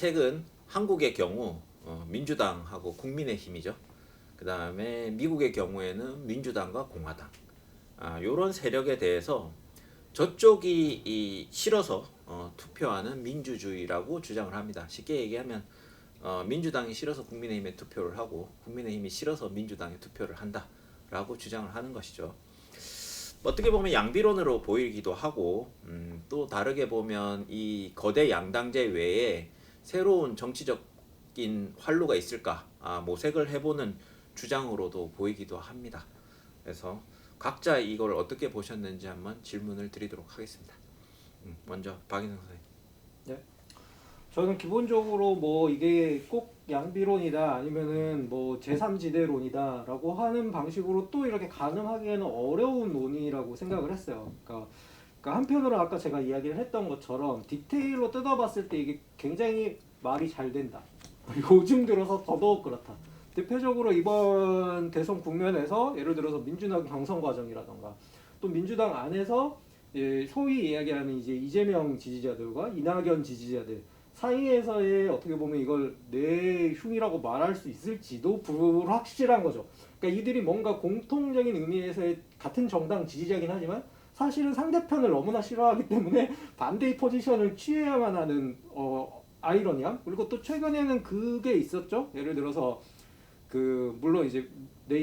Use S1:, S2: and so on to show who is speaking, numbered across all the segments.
S1: 책은 한국의 경우 민주당하고 국민의힘이죠. 그 다음에 미국의 경우에는 민주당과 공화당. 이런 세력에 대해서 저쪽이 싫어서 투표하는 민주주의라고 주장을 합니다. 쉽게 얘기하면 민주당이 싫어서 국민의힘에 투표를 하고 국민의힘이 싫어서 민주당에 투표를 한다라고 주장을 하는 것이죠. 어떻게 보면 양비론으로 보이기도 하고 또 다르게 보면 이 거대 양당제 외에 새로운 정치적인 활로가 있을까 모색을 해보는 주장으로도 보이기도 합니다. 그래서 각자 이걸 어떻게 보셨는지 한번 질문을 드리도록 하겠습니다. 먼저 박인성 선생님.
S2: 네. 저는 기본적으로 뭐 이게 꼭 양비론이다 아니면은 뭐 제3지대론이다라고 하는 방식으로 또 이렇게 가늠하기에는 어려운 논의라고 생각을 했어요. 그러니까 한편으로 아까 제가 이야기를 했던 것처럼 디테일로 뜯어봤을 때 이게 굉장히 말이 잘 된다. 요즘 들어서 더더욱 그렇다. 대표적으로 이번 대선 국면에서 예를 들어서 민주당 경선 과정이라던가 또 민주당 안에서 소위 이야기하는 이제 이재명 지지자들과 이낙연 지지자들 사이에서의 어떻게 보면 이걸 내흉이라고 말할 수 있을지도 불확실한 거죠. 그러니까 이들이 뭔가 공통적인 의미에서의 같은 정당 지지자긴 하지만 사실은 상대편을 너무나 싫어하기 때문에 반대의 포지션을 취해야만 하는 아이러니함. 그리고 또 최근에는 그게 있었죠. 예를 들어서 물론 이제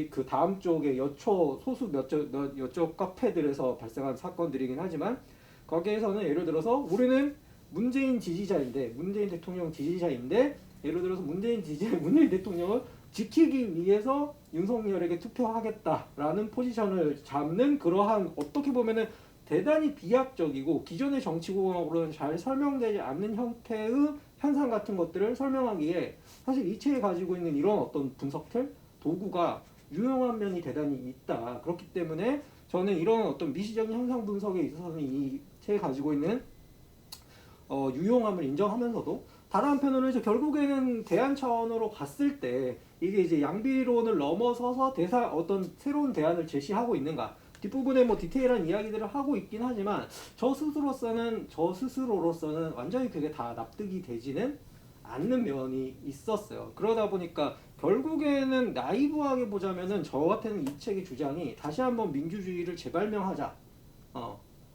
S2: 그 다음 쪽에 여초 소수 몇쪽 카페들에서 발생한 사건들이긴 하지만 거기에서는 예를 들어서 우리는 문재인 대통령 지지자인데 예를 들어서 문재인 대통령을 지키기 위해서 윤석열에게 투표하겠다라는 포지션을 잡는 그러한 어떻게 보면은 대단히 비약적이고 기존의 정치공학으로는 잘 설명되지 않는 형태의 현상 같은 것들을 설명하기에 사실 이 책이 가지고 있는 이런 어떤 분석틀, 도구가 유용한 면이 대단히 있다. 그렇기 때문에 저는 이런 어떤 미시적인 현상 분석에 있어서는 이 책이 가지고 있는 유용함을 인정하면서도 다른 한편으로는 이제 결국에는 대안 차원으로 봤을 때 이게 이제 양비론을 넘어서서 어떤 새로운 대안을 제시하고 있는가 뒷부분에 뭐 디테일한 이야기들을 하고 있긴 하지만 저 스스로로서는 완전히 그게 다 납득이 되지는 않는 면이 있었어요. 그러다 보니까 결국에는 나이브하게 보자면은 저 같은 이 책의 주장이 다시 한번 민주주의를 재발명하자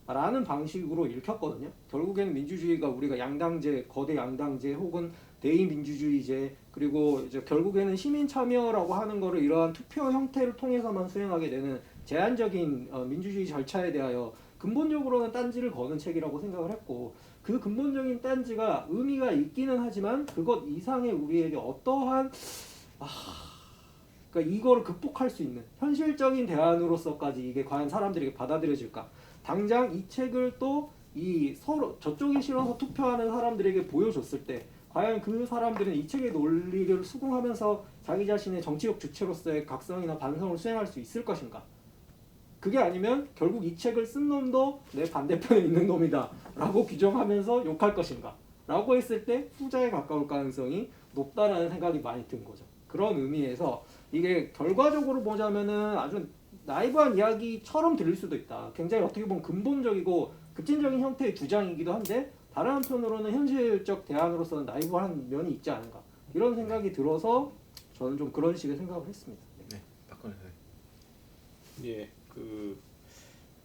S2: 라는 방식으로 읽혔거든요. 결국에는 민주주의가 우리가 양당제, 거대 양당제 혹은 대의민주주의제 그리고 이제 결국에는 시민 참여라고 하는 거를 이러한 투표 형태를 통해서만 수행하게 되는 제한적인 민주주의 절차에 대하여 근본적으로는 딴지를 거는 책이라고 생각을 했고 그 근본적인 딴지가 의미가 있기는 하지만 그것 이상의 우리에게 어떠한 그러니까 이거를 극복할 수 있는 현실적인 대안으로서까지 이게 과연 사람들에게 받아들여질까? 당장 이 책을 또 이 서로 저쪽이 싫어서 투표하는 사람들에게 보여줬을 때 과연 그 사람들은 이 책의 논리를 수긍하면서 자기 자신의 정치적 주체로서의 각성이나 반성을 수행할 수 있을 것인가? 그게 아니면 결국 이 책을 쓴 놈도 내 반대편에 있는 놈이다 라고 규정하면서 욕할 것인가? 라고 했을 때 후자에 가까울 가능성이 높다라는 생각이 많이 든 거죠. 그런 의미에서 이게 결과적으로 보자면은 아주 나이브한 이야기처럼 들릴 수도 있다. 굉장히 어떻게 보면 근본적이고 급진적인 형태의 주장이기도 한데 다른 한편으로는 현실적 대안으로서는 나이브한 면이 있지 않은가 이런 생각이 들어서 저는 좀 그런 식의 생각을 했습니다.
S1: 네, 박건혜 선생님.
S3: 예,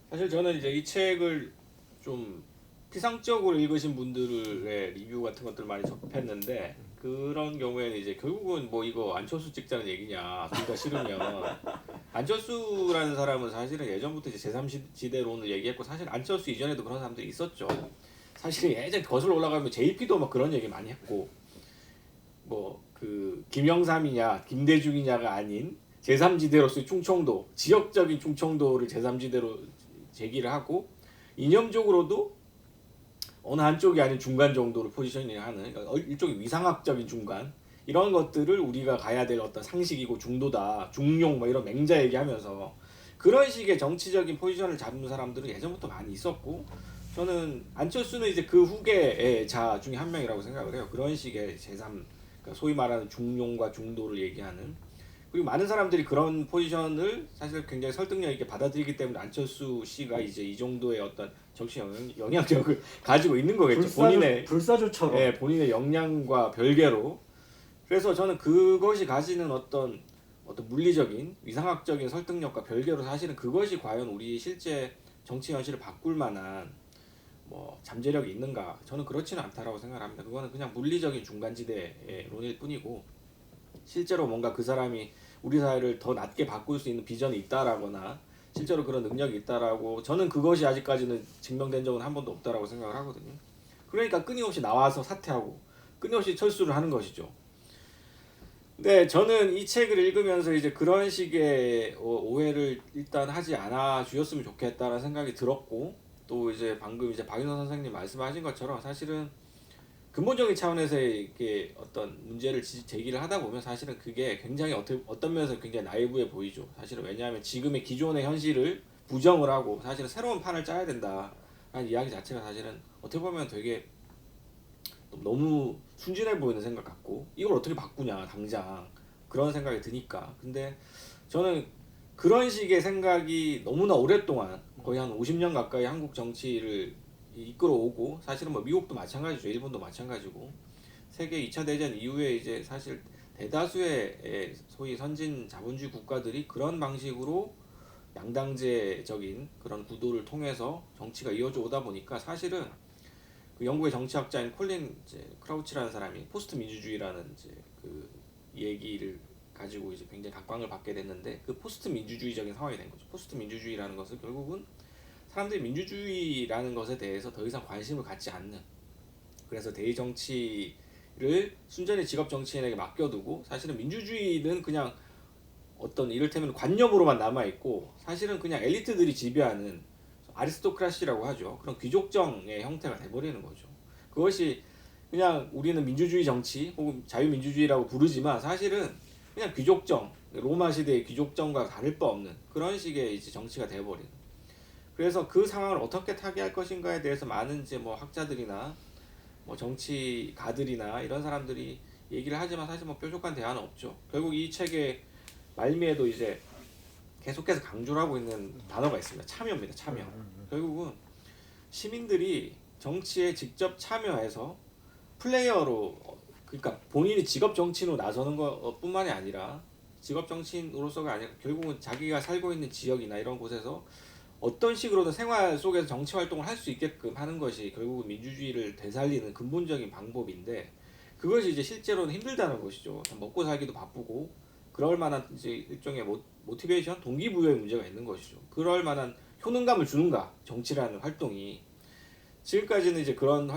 S3: 사실 저는 이제 이 책을 좀 피상적으로 읽으신 분들의 리뷰 같은 것들 많이 접했는데 그런 경우에는 이제 결국은 뭐 이거 안철수 찍자는 얘기냐 둘 다 싫으면 안철수라는 사람은 사실은 예전부터 이제 제3지대론을 얘기했고 사실 안철수 이전에도 그런 사람들이 있었죠. 사실 예전 거슬러 올라가면 JP도 막 그런 얘기 많이 했고 뭐 김영삼이냐 김대중이냐가 아닌 제3지대로서의 충청도 지역적인 충청도를 제3지대로 제기를 하고 이념적으로도 어느 한쪽이 아닌 중간 정도를 포지셔닝하는 그러니까 일종의 위상학적인 중간 이런 것들을 우리가 가야 될 어떤 상식이고 중도다 중용 뭐 이런 맹자 얘기하면서 그런 식의 정치적인 포지션을 잡는 사람들은 예전부터 많이 있었고 저는 안철수는 이제 그 후계의 자 중에 한 명이라고 생각을 해요. 그런 식의 제3 그러니까 소위 말하는 중용과 중도를 얘기하는 그리고 많은 사람들이 그런 포지션을 사실 굉장히 설득력 있게 받아들이기 때문에 안철수 씨가 이제 이 정도의 어떤 정치 영향력을 가지고 있는 거겠죠.
S2: 불사조처럼.
S3: 예, 본인의 역량과 별개로. 그래서 저는 그것이 가지는 어떤 물리적인 위상학적인 설득력과 별개로 사실은 그것이 과연 우리 실제 정치 현실을 바꿀 만한 뭐 잠재력이 있는가? 저는 그렇지는 않다라고 생각합니다. 그거는 그냥 물리적인 중간지대의 론일 뿐이고 실제로 뭔가 그 사람이 우리 사회를 더 낮게 바꿀 수 있는 비전이 있다라거나 실제로 그런 능력이 있다라고 저는 그것이 아직까지는 증명된 적은 한 번도 없다라고 생각을 하거든요. 그러니까 끊임없이 나와서 사퇴하고 끊임없이 철수를 하는 것이죠. 네, 저는 이 책을 읽으면서 이제 그런 식의 오해를 일단 하지 않아 주셨으면 좋겠다는 생각이 들었고 또 이제 방금 이제 박인호 선생님 말씀하신 것처럼 사실은 근본적인 차원에서의 이게 어떤 문제를 제기를 하다 보면 사실은 그게 굉장히 어떤 면에서 굉장히 나이브해 보이죠. 사실은 왜냐하면 지금의 기존의 현실을 부정을 하고 사실은 새로운 판을 짜야 된다라는 이야기 자체가 사실은 어떻게 보면 되게 너무 순진해 보이는 생각 같고 이걸 어떻게 바꾸냐 당장 그런 생각이 드니까. 근데 저는 그런 식의 생각이 너무나 오랫동안 거의 한 50년 가까이 한국 정치를 이끌어오고 사실은 뭐 미국도 마찬가지죠. 일본도 마찬가지고 세계 2차 대전 이후에 이제 사실 대다수의 소위 선진 자본주의 국가들이 그런 방식으로 양당제적인 그런 구도를 통해서 정치가 이어져 오다 보니까 사실은 그 영국의 정치학자인 콜린 이제 크라우치라는 사람이 포스트 민주주의라는 이제 그 얘기를 가지고 이제 굉장히 각광을 받게 됐는데 그 포스트 민주주의적인 상황이 된 거죠. 포스트 민주주의라는 것은 결국은 사람들이 민주주의라는 것에 대해서 더 이상 관심을 갖지 않는, 그래서 대의 정치를 순전히 직업 정치인에게 맡겨두고 사실은 민주주의는 그냥 어떤 이를테면 관념으로만 남아있고 사실은 그냥 엘리트들이 지배하는 아리스토크라시라고 하죠. 그런 귀족정의 형태가 돼버리는 거죠. 그것이 그냥 우리는 민주주의 정치 혹은 자유민주주의라고 부르지만 사실은 그냥 귀족정, 로마 시대의 귀족정과 다를 바 없는 그런 식의 이제 정치가 돼버리는. 그래서 그 상황을 어떻게 타개할 것인가에 대해서 많은 이제 뭐 학자들이나 뭐 정치가들이나 이런 사람들이 얘기를 하지만 사실 뭐 뾰족한 대안은 없죠. 결국 이 책의 말미에도 이제 계속해서 강조를 하고 있는 단어가 있습니다. 참여입니다. 참여. 결국은 시민들이 정치에 직접 참여해서 플레이어로 그러니까 본인이 직업 정치인으로 나서는 것뿐만이 아니라 직업 정치인으로서가 아니라 결국은 자기가 살고 있는 지역이나 이런 곳에서 어떤 식으로든 생활 속에서 정치 활동을 할 수 있게끔 하는 것이 결국은 민주주의를 되살리는 근본적인 방법인데 그것이 이제 실제로는 힘들다는 것이죠. 먹고 살기도 바쁘고 그럴 만한 이제 일종의 모티베이션, 동기부여의 문제가 있는 것이죠. 그럴 만한 효능감을 주는가 정치라는 활동이 지금까지는 이제 그런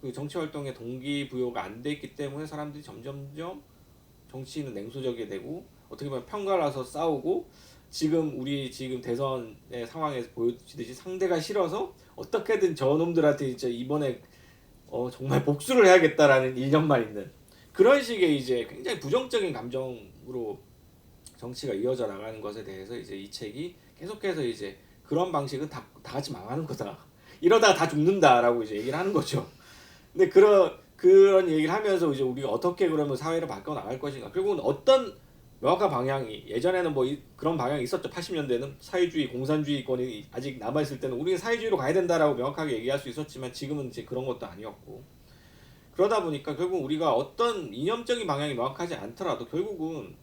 S3: 그 정치 활동의 동기부여가 안 돼 있기 때문에 사람들이 점점점 정치인은 냉소적이 되고 어떻게 보면 편갈아서 싸우고 우리 지금 대선의 상황에서 보여지듯이 상대가 싫어서 어떻게든 저놈들한테 이제 이번에 정말 복수를 해야겠다라는 일념만 있는 그런 식의 이제 굉장히 부정적인 감정으로 정치가 이어져 나가는 것에 대해서 이제 이 책이 계속해서 이제 그런 방식은 다 같이 망하는 거다. 이러다가 다 죽는다라고 이제 얘기를 하는 거죠. 근데 그런 얘기를 하면서 이제 우리가 어떻게 그러면 사회를 바꿔 나갈 것인가. 결국은 어떤 명확한 방향이 예전에는 뭐 그런 방향이 있었죠. 80년대는 사회주의, 공산주의권이 아직 남아 있을 때는 우리는 사회주의로 가야 된다라고 명확하게 얘기할 수 있었지만 지금은 이제 그런 것도 아니었고 그러다 보니까 결국 우리가 어떤 이념적인 방향이 명확하지 않더라도 결국은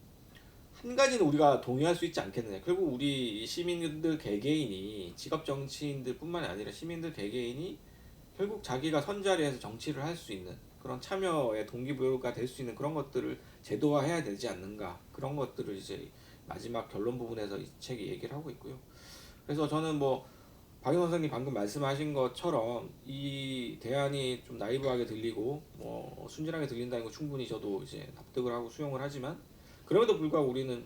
S3: 한 가지는 우리가 동의할 수 있지 않겠느냐. 결국 우리 시민들 개개인이 직업 정치인들뿐만이 아니라 시민들 개개인이 결국 자기가 선자리에서 정치를 할 수 있는 그런 참여의 동기부여가 될 수 있는 그런 것들을 제도화해야 되지 않는가. 그런 것들을 이제 마지막 결론 부분에서 이 책이 얘기를 하고 있고요. 그래서 저는 뭐 박인호 선생님 방금 말씀하신 것처럼 이 대안이 좀 나이브하게 들리고 뭐 순진하게 들린다는 거 충분히 저도 이제 납득을 하고 수용을 하지만 그럼에도 불구하고 우리는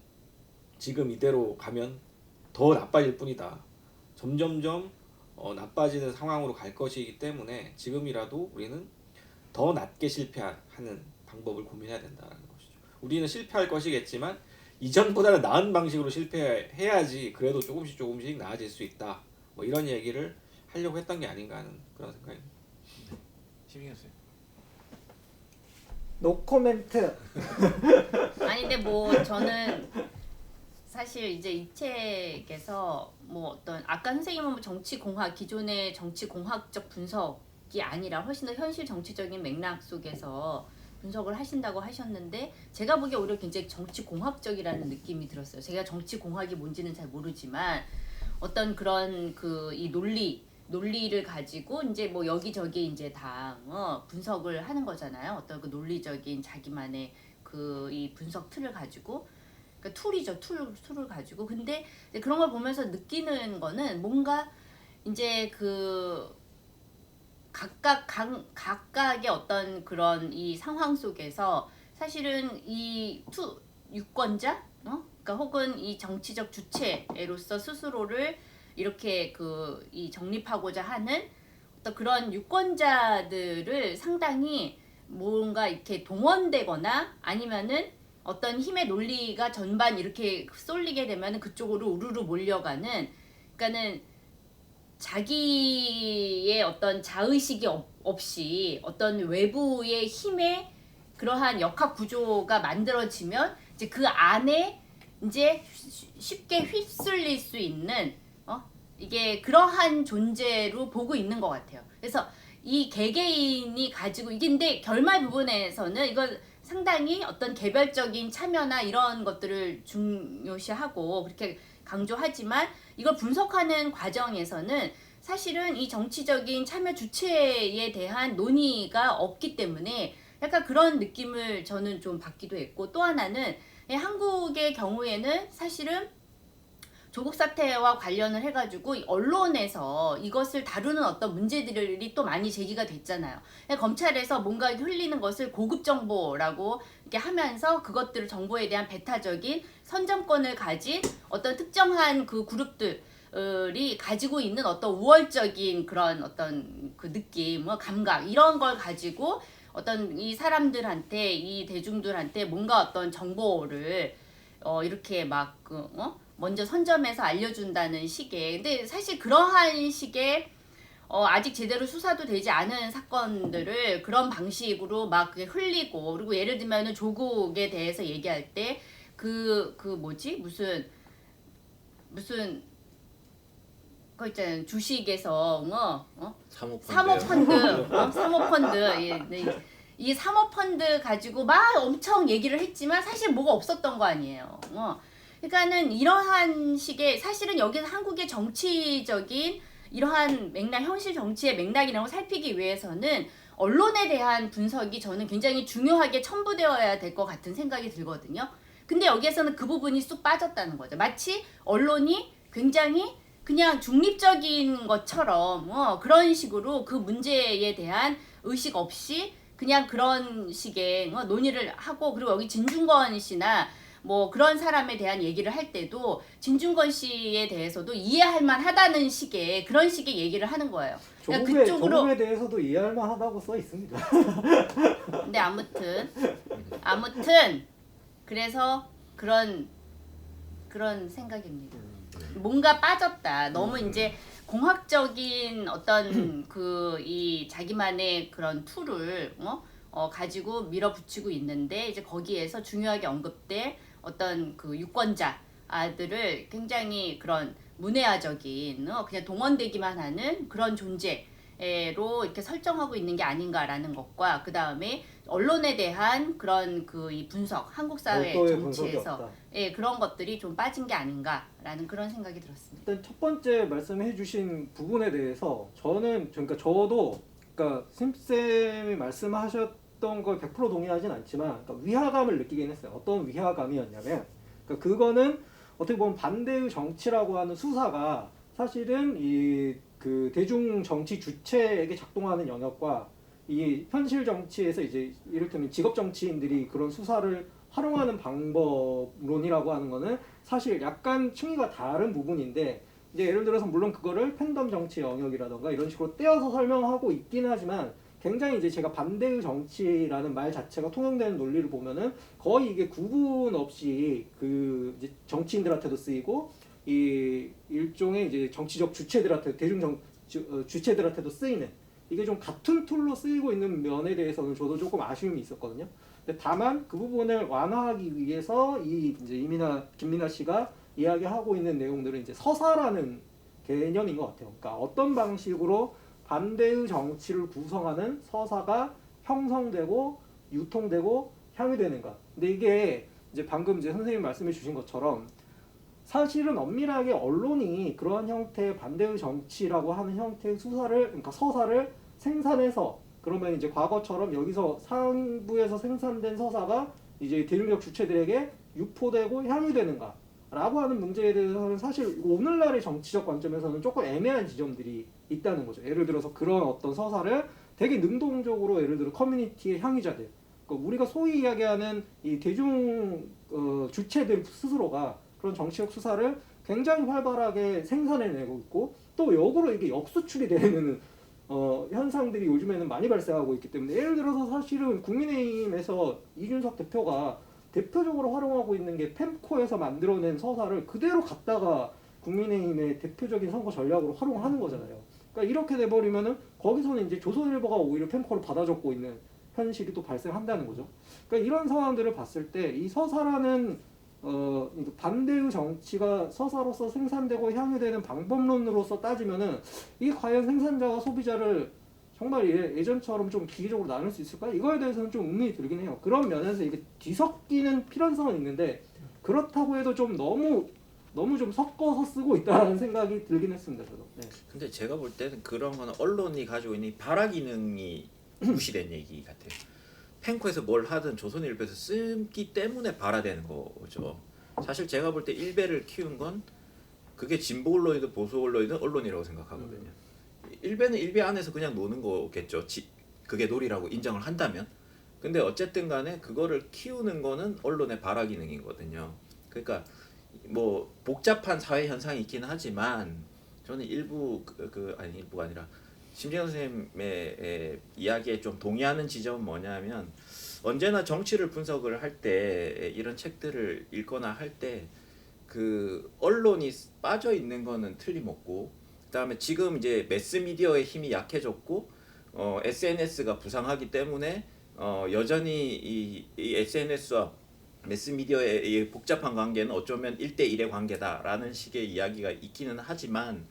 S3: 지금 이대로 가면 더 나빠질 뿐이다. 점점점 나빠지는 상황으로 갈 것이기 때문에 지금이라도 우리는 더 낮게 실패하는 방법을 고민해야 된다는 것이죠. 우리는 실패할 것이겠지만 이전보다는 나은 방식으로 실패해야지 그래도 조금씩 나아질 수 있다. 뭐 이런 얘기를 하려고 했던 게 아닌가 하는 그런 생각입니다.
S1: 신경 쓰요.
S2: 노코멘트.
S4: 아니 근데 뭐 저는 사실 이제 이 책에서 뭐 어떤 아까 선생님은 뭐 정치공학 기존의 정치공학적 분석이 아니라 훨씬 더 현실 정치적인 맥락 속에서 분석을 하신다고 하셨는데 제가 보기에 오히려 굉장히 정치공학적이라는 느낌이 들었어요. 제가 정치공학이 뭔지는 잘 모르지만 어떤 그런 그 이 논리를 가지고 이제 뭐 여기저기 이제 다 분석을 하는 거잖아요. 어떤 그 논리적인 자기만의 그 이 분석 틀을 가지고 그러니까 툴이죠. 툴을 가지고 근데 이제 그런 걸 보면서 느끼는 거는 뭔가 이제 그 각각의 어떤 그런 이 상황 속에서 사실은 이 유권자 그러니까 혹은 이 정치적 주체로서 스스로를 이렇게 그 이 정립하고자 하는 어떤 그런 유권자들을 상당히 뭔가 이렇게 동원되거나 아니면은 어떤 힘의 논리가 전반 이렇게 쏠리게 되면 그쪽으로 우르르 몰려가는 그러니까는 자기의 어떤 자의식이 없이 어떤 외부의 힘의 그러한 역학 구조가 만들어지면 이제 그 안에 이제 쉽게 휩쓸릴 수 있는 이게 그러한 존재로 보고 있는 것 같아요. 그래서 이 개개인이 가지고 이게 근데 결말 부분에서는 이걸 상당히 어떤 개별적인 참여나 이런 것들을 중요시하고 그렇게 강조하지만 이걸 분석하는 과정에서는 사실은 이 정치적인 참여 주체에 대한 논의가 없기 때문에 약간 그런 느낌을 저는 좀 받기도 했고 또 하나는 한국의 경우에는 사실은 조국 사태와 관련을 해가지고 언론에서 이것을 다루는 어떤 문제들이 또 많이 제기가 됐잖아요. 검찰에서 뭔가 흘리는 것을 고급 정보라고 이렇게 하면서 그것들을 정보에 대한 배타적인 선점권을 가진 어떤 특정한 그 그룹들이 가지고 있는 어떤 우월적인 그런 어떤 그 느낌, 감각 이런 걸 가지고 어떤 이 사람들한테 이 대중들한테 뭔가 어떤 정보를 이렇게 막 먼저 선점해서 알려준다는 식의 근데 사실 그러한 식의 아직 제대로 수사도 되지 않은 사건들을 그런 방식으로 막 흘리고 그리고 예를 들면은 조국에 대해서 얘기할 때 그 뭐지 무슨 그 있잖아요 주식에서 사모펀드 이 사모펀드 가지고 막 엄청 얘기를 했지만 사실 뭐가 없었던 거 아니에요. 그러니까는 이러한 식의 사실은 여기서 한국의 정치적인 이러한 맥락, 현실 정치의 맥락이라고 살피기 위해서는 언론에 대한 분석이 저는 굉장히 중요하게 첨부되어야 될 것 같은 생각이 들거든요. 근데 여기에서는 그 부분이 쑥 빠졌다는 거죠. 마치 언론이 굉장히 그냥 중립적인 것처럼 그런 식으로 그 문제에 대한 의식 없이 그냥 그런 식의 논의를 하고 그리고 여기 진중권 씨나 뭐 그런 사람에 대한 얘기를 할 때도 진중권 씨에 대해서도 이해할 만하다는 식의 그런 식의 얘기를 하는 거예요. 그러니까
S2: 조국에 대해서도 이해할 만하다고 써 있습니다.
S4: 근데 아무튼 그래서 그런 생각입니다. 뭔가 빠졌다. 너무 이제 공학적인 어떤 그 이 자기만의 그런 툴을 가지고 밀어붙이고 있는데 이제 거기에서 중요하게 언급될 어떤 그 유권자들을 굉장히 그런 문외화적인 그냥 동원되기만 하는 그런 존재로 이렇게 설정하고 있는 게 아닌가라는 것과 그 다음에 언론에 대한 그런 그 이 분석, 한국 사회 정치에서 그런 것들이 좀 빠진 게 아닌가라는 그런 생각이 들었습니다.
S2: 일단 첫 번째 말씀해주신 부분에 대해서 저도 쌤이 말씀하셨던 걸 100% 동의하진 않지만 위화감을 느끼긴 했어요. 어떤 위화감이었냐면 그거는 어떻게 보면 반대의 정치라고 하는 수사가 사실은 그 대중 정치 주체에게 작동하는 영역과 이 현실 정치에서 이제 이를테면 직업 정치인들이 그런 수사를 활용하는 방법론이라고 하는 거는 사실 약간 층위가 다른 부분인데 이제 예를 들어서 물론 그거를 팬덤 정치 영역이라던가 이런 식으로 떼어서 설명하고 있긴 하지만 굉장히 이제 제가 반대의 정치라는 말 자체가 통용되는 논리를 보면은 거의 이게 구분 없이 그 이제 정치인들한테도 쓰이고 이 일종의 이제 정치적 주체들한테 주체들한테도 쓰이는 이게 좀 같은 툴로 쓰이고 있는 면에 대해서는 저도 조금 아쉬움이 있었거든요. 근데 다만 그 부분을 완화하기 위해서 이 이제 김민아 씨가 이야기하고 있는 내용들은 이제 서사라는 개념인 것 같아요. 그러니까 어떤 방식으로 반대의 정치를 구성하는 서사가 형성되고 유통되고 향유되는가. 근데 이게 이제 방금 이제 선생님 말씀해 주신 것처럼 사실은 엄밀하게 언론이 그러한 형태의 반대의 정치라고 하는 형태의 그러니까 서사를 생산해서 그러면 이제 과거처럼 여기서 상부에서 생산된 서사가 이제 대중적 주체들에게 유포되고 향유되는가 라고 하는 문제에 대해서는 사실 오늘날의 정치적 관점에서는 조금 애매한 지점들이 있다는 거죠. 예를 들어서 그런 어떤 서사를 되게 능동적으로 예를 들어 커뮤니티의 향유자들, 그러니까 우리가 소위 이야기하는 이 대중 주체들 스스로가 그런 정치적 수사를 굉장히 활발하게 생산해내고 있고 또 역으로 이게 역수출이 되는 현상들이 요즘에는 많이 발생하고 있기 때문에 예를 들어서 사실은 국민의힘에서 이준석 대표가 대표적으로 활용하고 있는 게 펜코에서 만들어낸 서사를 그대로 갖다가 국민의힘의 대표적인 선거 전략으로 활용하는 거잖아요. 그러니까 이렇게 돼버리면은 거기서는 이제 조선일보가 오히려 펜코를 받아적고 있는 현실이 또 발생한다는 거죠. 그러니까 이런 상황들을 봤을 때 이 서사라는 반대의 정치가 서사로서 생산되고 향유되는 방법론으로서 따지면은 이 과연 생산자와 소비자를 정말 예전처럼 좀 기계적으로 나눌 수 있을까? 이거에 대해서는 좀 의문이 들긴 해요. 그런 면에서 이게 뒤섞이는 필연성은 있는데 그렇다고 해도 좀 너무 좀 섞어서 쓰고 있다는 생각이 들긴 했습니다. 저도. 네.
S1: 근데 제가 볼 때는 그런 거는 언론이 가지고 있는 발화 기능이 무시된 얘기 같아요. 펜코에서 뭘 하든 조선일보에서 쓰기 때문에 발화되는 거죠. 사실 제가 볼 때 일베를 키운 건 그게 진보 언론이든 보수 언론이든 언론이라고 생각하거든요. 일베는 일베 안에서 그냥 노는 거겠죠. 그게 놀이라고 인정을 한다면. 근데 어쨌든 간에 그거를 키우는 거는 언론의 발화 기능이거든요. 그러니까 뭐 복잡한 사회 현상이 있긴 하지만 저는 아니 일부가 아니라 심재현 선생님의 이야기에 좀 동의하는 지점은 뭐냐면 언제나 정치를 분석을 할 때 이런 책들을 읽거나 할 때 그 언론이 빠져 있는 거는 틀림없고 그다음에 지금 이제 매스미디어의 힘이 약해졌고 SNS가 부상하기 때문에 여전히 이 SNS와 매스미디어의 이 복잡한 관계는 어쩌면 1대1의 관계다라는 식의 이야기가 있기는 하지만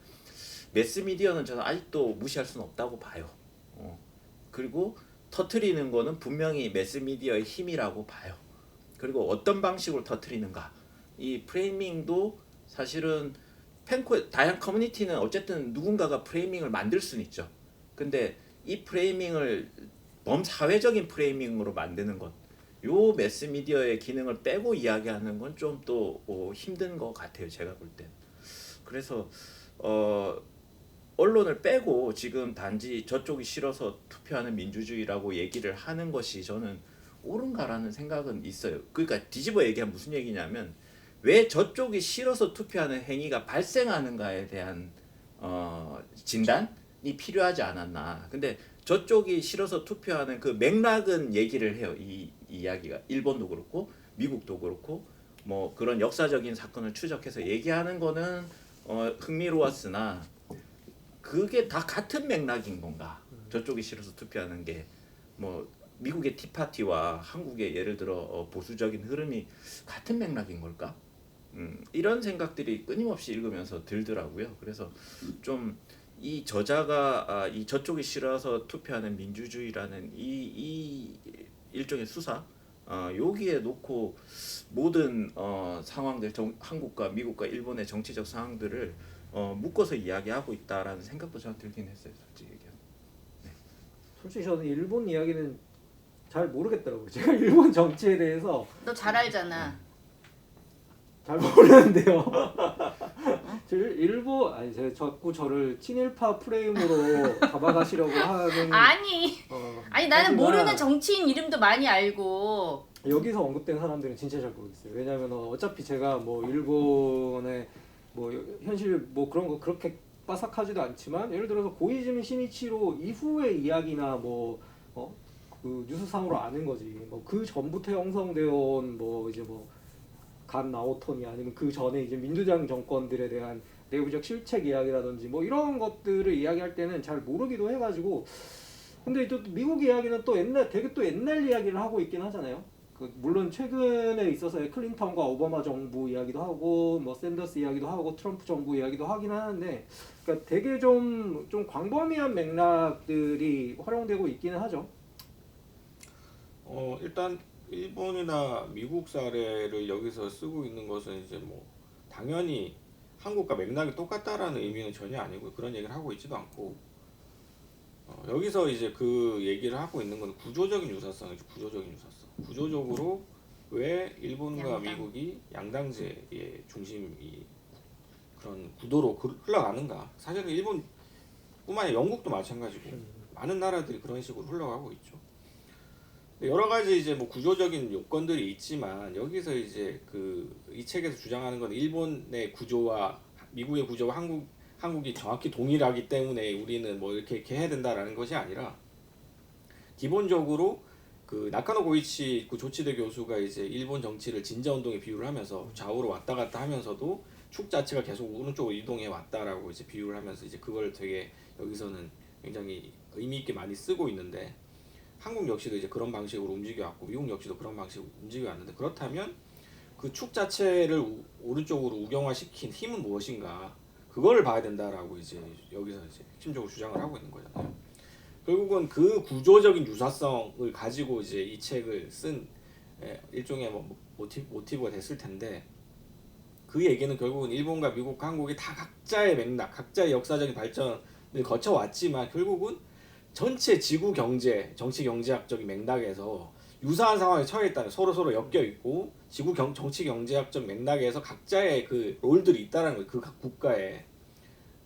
S1: 매스미디어는 저는 아직도 무시할 수는 없다고 봐요. 그리고 터트리는 거는 분명히 매스미디어의 힘이라고 봐요. 그리고 어떤 방식으로 터트리는가 이 프레이밍도 사실은 다양 커뮤니티는 어쨌든 누군가가 프레이밍을 만들 수는 있죠. 근데 이 프레이밍을 범사회적인 프레이밍으로 만드는 것, 요 매스미디어의 기능을 빼고 이야기하는 건 좀 또 힘든 것 같아요. 제가 볼 때. 그래서 언론을 빼고 지금 단지 저쪽이 싫어서 투표하는 민주주의라고 얘기를 하는 것이 저는 옳은가라는 생각은 있어요. 그러니까 뒤집어 얘기하면 무슨 얘기냐면 왜 저쪽이 싫어서 투표하는 행위가 발생하는가에 대한 진단이 필요하지 않았나. 근데 저쪽이 싫어서 투표하는 그 맥락은 얘기를 해요. 이 이야기가 일본도 그렇고 미국도 그렇고 뭐 그런 역사적인 사건을 추적해서 얘기하는 거는 흥미로웠으나 그게 다 같은 맥락인 건가? 저쪽이 싫어서 투표하는 게 뭐 미국의 티파티와 한국의 예를 들어 보수적인 흐름이 같은 맥락인 걸까? 이런 생각들이 끊임없이 읽으면서 들더라고요. 그래서 좀 이 저자가 이 저쪽이 싫어서 투표하는 민주주의라는 이 일종의 수사 여기에 놓고 모든 상황들 한국과 미국과 일본의 정치적 상황들을 묶어서 이야기하고 있다라는 생각도 저는 들긴 했어요. 솔직히 얘기해서. 네.
S2: 솔직히 저는 일본 이야기는 잘 모르겠더라고요. 제가 일본 정치에 대해서
S4: 너 잘 알잖아.
S2: 잘 모르는데요. 제가 자꾸 저를 친일파 프레임으로 잡아가시려고 하는.
S4: 아니 나는
S2: 하지만
S4: 모르는 정치인 이름도 많이 알고.
S2: 여기서 언급된 사람들은 진짜 잘 모르겠어요. 왜냐하면 어차피 제가 뭐 일본의 뭐 현실 뭐 그런 거 그렇게 빠삭하지도 않지만 예를 들어서 고이즈미 시니치로 이후의 이야기나 그 뉴스상으로 아는 거지. 뭐 그 전부터 형성되어 온 뭐 이제 뭐 간 나오토니 아니면 그 전에 이제 민주당 정권들에 대한 내부적 실책 이야기라든지 뭐 이런 것들을 이야기할 때는 잘 모르기도 해가지고 근데 또 미국 이야기는 또 되게 또 옛날 이야기를 하고 있긴 하잖아요. 물론 최근에 있어서의 클린턴과 오바마 정부 이야기도 하고 뭐 샌더스 이야기도 하고 트럼프 정부 이야기도 하긴 하는데, 그러니까 되게 좀 광범위한 맥락들이 활용되고 있기는 하죠.
S3: 일단 일본이나 미국 사례를 여기서 쓰고 있는 것은 이제 뭐 당연히 한국과 맥락이 똑같다라는 의미는 전혀 아니고 그런 얘기를 하고 있지도 않고, 여기서 이제 그 얘기를 하고 있는 건 구조적인 유사성이죠. 구조적인 유사성. 구조적으로 왜 일본과
S4: 양당.
S3: 미국이 양당제의 중심이 그런 구도로 흘러가는가? 사실은 일본뿐만 아니라 영국도 마찬가지고 많은 나라들이 그런 식으로 흘러가고 있죠. 여러 가지 이제 뭐 구조적인 요건들이 있지만 여기서 이제 이 책에서 주장하는 건 일본의 구조와 미국의 구조와 한국이 정확히 동일하기 때문에 우리는 뭐 이렇게 해야 된다라는 것이 아니라, 기본적으로 나카노 고이치 조치대 교수가 이제 일본 정치를 진자 운동에 비유를 하면서 좌우로 왔다 갔다 하면서도 축 자체가 계속 오른쪽으로 이동해 왔다라고 이제 비유를 하면서 이제 그걸 되게 여기서는 굉장히 의미 있게 많이 쓰고 있는데, 한국 역시도 이제 그런 방식으로 움직여 왔고 미국 역시도 그런 방식으로 움직여 왔는데, 그렇다면 그 축 자체를 오른쪽으로 우경화시킨 힘은 무엇인가, 그거를 봐야 된다라고 이제 여기서 이제 핵심적으로 주장을 하고 있는 거잖아요. 결국은 그 구조적인 유사성을 가지고 이제 이 책을 쓴 일종의 뭐 모티브가 됐을 텐데, 그 얘기는 결국은 일본과 미국, 한국이 다 각자의 맥락, 각자의 역사적인 발전을 거쳐왔지만 결국은 전체 지구 경제, 정치 경제학적인 맥락에서 유사한 상황에 처해 있다는, 서로 엮여 있고 지구 정치 경제학적 맥락에서 각자의 그 롤들이 있다는 거예요. 그 각 국가에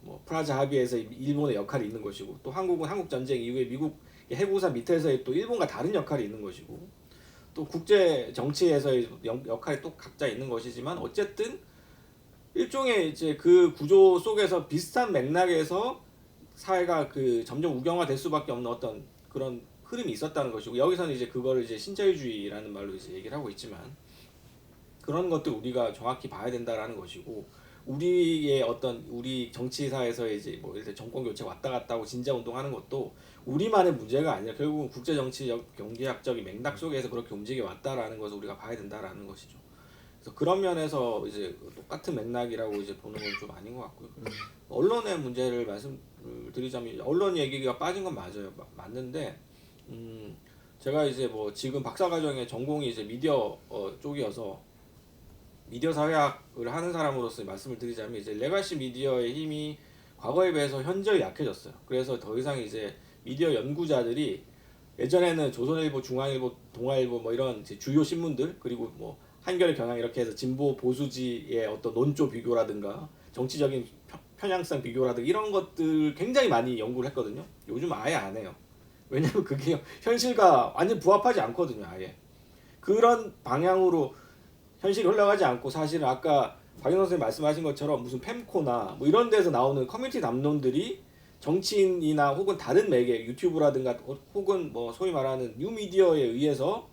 S3: 뭐 프라자 합의에서 일본의 역할이 있는 것이고, 또 한국은 한국 전쟁 이후에 미국 해구사 밑에서의 또 일본과 다른 역할이 있는 것이고, 또 국제 정치에서의 역할이 또 각자 있는 것이지만, 어쨌든 일종의 이제 그 구조 속에서 비슷한 맥락에서 사회가 점점 우경화될 수밖에 없는 어떤 그런 흐름이 있었다는 것이고, 여기서는 이제 그거를 이제 신자유주의라는 말로 이제 얘기를 하고 있지만, 그런 것들 우리가 정확히 봐야 된다라는 것이고, 우리의 어떤 우리 정치사에서 이제 뭐 예를 들어 정권 교체 왔다 갔다 하고 진자 운동하는 것도 우리만의 문제가 아니라 결국은 국제 정치적 경제학적인 맥락 속에서 그렇게 움직여 왔다라는 것을 우리가 봐야 된다라는 것이죠. 그래서 그런 면에서 이제 똑같은 맥락이라고 이제 보는 건 좀 아닌 것 같고요. 언론의 문제를 말씀드리자면, 언론 얘기가 빠진 건 맞아요. 맞는데 제가 이제 뭐 지금 박사과정의 전공이 이제 미디어 쪽이어서 미디어 사회학을 하는 사람으로서 말씀을 드리자면, 이제 레가시 미디어의 힘이 과거에 비해서 현저히 약해졌어요. 그래서 더 이상 이제 미디어 연구자들이, 예전에는 조선일보, 중앙일보, 동아일보 뭐 이런 주요 신문들, 그리고 뭐 한겨레, 경향 이렇게 해서 진보 보수지의 어떤 논조 비교라든가 정치적인 편향성 비교라든가 이런 것들 굉장히 많이 연구를 했거든요. 요즘 아예 안 해요. 왜냐면 그게 현실과 완전 부합하지 않거든요. 아예 그런 방향으로 현실이 흘러가지 않고, 사실은 아까 박영 선생님 말씀하신 것처럼 무슨 팸코나 뭐 이런 데서 나오는 커뮤니티 담론들이 정치인이나 혹은 다른 매개, 유튜브라든가 혹은 뭐 소위 말하는 뉴미디어에 의해서